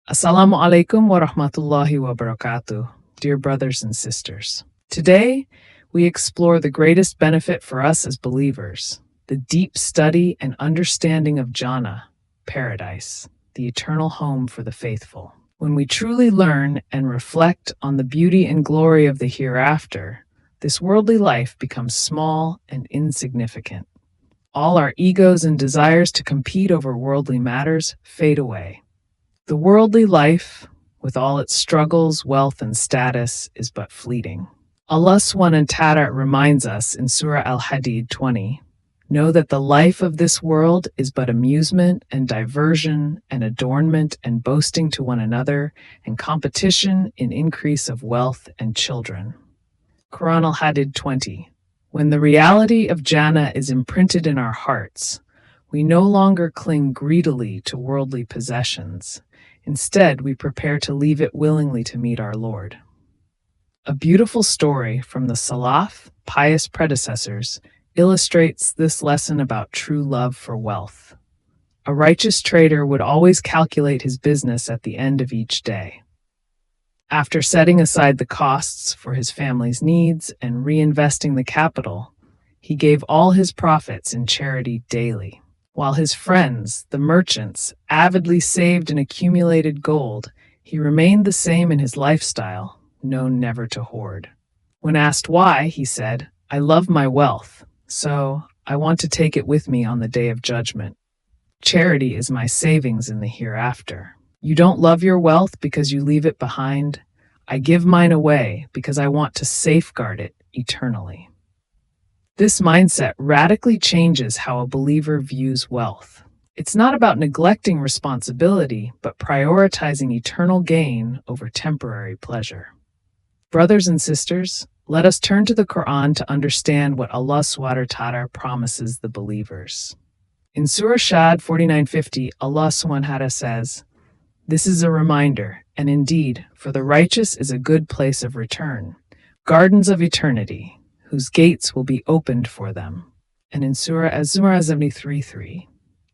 Assalamu'alaikum warahmatullahi wabarakatuh, dear brothers and sisters. Today, we explore the greatest benefit for us as believers, the deep study and understanding of Jannah, paradise, the eternal home for the faithful. When we truly learn and reflect on the beauty and glory of the hereafter, this worldly life becomes small and insignificant. All our egos and desires to compete over worldly matters fade away. The worldly life, with all its struggles, wealth, and status, is but fleeting. Allah SWT reminds us in Surah Al-Hadid 20, "Know that the life of this world is but amusement and diversion and adornment and boasting to one another and competition in increase of wealth and children." Quran Al-Hadid 20. When the reality of Jannah is imprinted in our hearts, we no longer cling greedily to worldly possessions. Instead, we prepare to leave it willingly to meet our Lord. A beautiful story from the Salaf, pious predecessors, illustrates this lesson about true love for wealth. A righteous trader would always calculate his business at the end of each day. After setting aside the costs for his family's needs and reinvesting the capital, he gave all his profits in charity daily. While his friends, the merchants, avidly saved and accumulated gold, he remained the same in his lifestyle, known never to hoard. When asked why, he said, "I love my wealth, so I want to take it with me on the day of judgment. Charity is my savings in the hereafter. You don't love your wealth because you leave it behind. I give mine away because I want to safeguard it eternally." This mindset radically changes how a believer views wealth. It's not about neglecting responsibility, but prioritizing eternal gain over temporary pleasure. Brothers and sisters, let us turn to the Quran to understand what Allah SWT promises the believers. In Surah Shad 49:50, Allah SWT says, "This is a reminder, and indeed, for the righteous is a good place of return, gardens of eternity, whose gates will be opened for them." And in Surah Az-Zumar 73:3,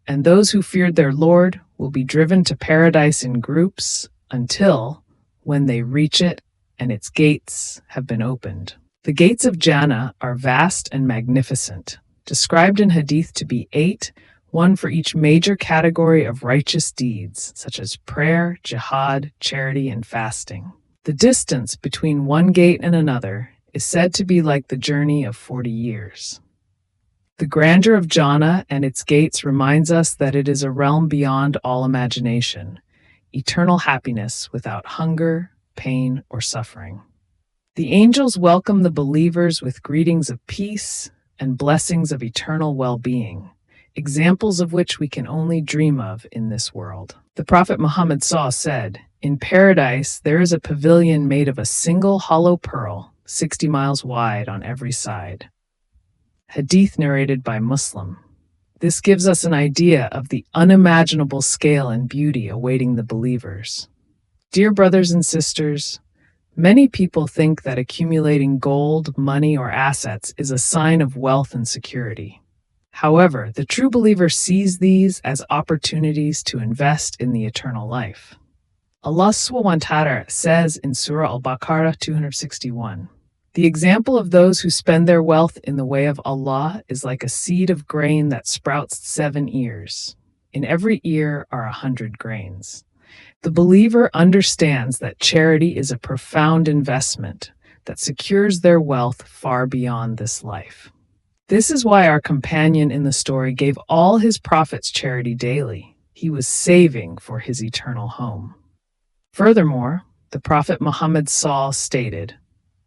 "And those who feared their Lord will be driven to paradise in groups until, when they reach it and its gates have been opened." The gates of Jannah are vast and magnificent, described in Hadith to be 8, one for each major category of righteous deeds, such as prayer, jihad, charity, and fasting. The distance between one gate and another is said to be like the journey of 40 years. The grandeur of Jannah and its gates reminds us that it is a realm beyond all imagination, eternal happiness without hunger, pain, or suffering. The angels welcome the believers with greetings of peace and blessings of eternal well-being, examples of which we can only dream of in this world. The Prophet Muhammad said, "In paradise there is a pavilion made of a single hollow pearl, 60 miles wide on every side." Hadith narrated by Muslim. This gives us an idea of the unimaginable scale and beauty awaiting the believers. Dear brothers and sisters, many people think that accumulating gold, money, or assets is a sign of wealth and security. However, the true believer sees these as opportunities to invest in the eternal life. Allah SWT says in Surah Al-Baqarah 261, "The example of those who spend their wealth in the way of Allah is like a seed of grain that sprouts 7 ears. In every ear are 100 grains." The believer understands that charity is a profound investment that secures their wealth far beyond this life. This is why our companion in the story gave all his profits charity daily. He was saving for his eternal home. Furthermore, the Prophet Muhammad stated,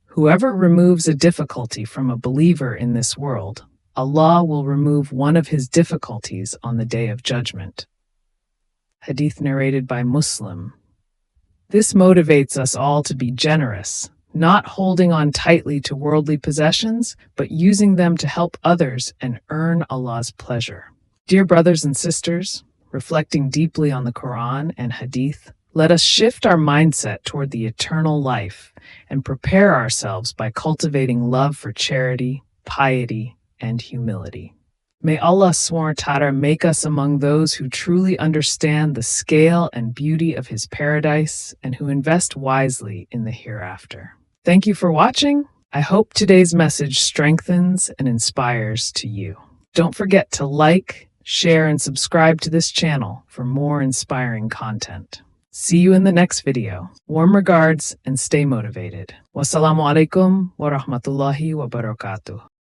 "Whoever removes a difficulty from a believer in this world, Allah will remove one of his difficulties on the day of judgment." Hadith narrated by Muslim. This motivates us all to be generous, not holding on tightly to worldly possessions, but using them to help others and earn Allah's pleasure. Dear brothers and sisters, reflecting deeply on the Quran and Hadith, let us shift our mindset toward the eternal life and prepare ourselves by cultivating love for charity, piety, and humility. May Allah SWT make us among those who truly understand the scale and beauty of His paradise and who invest wisely in the hereafter. Thank you for watching. I hope today's message strengthens and inspires to you. Don't forget to like, share, and subscribe to this channel for more inspiring content. See you in the next video. Warm regards and stay motivated. Wassalamu'alaikum warahmatullahi wabarakatuh.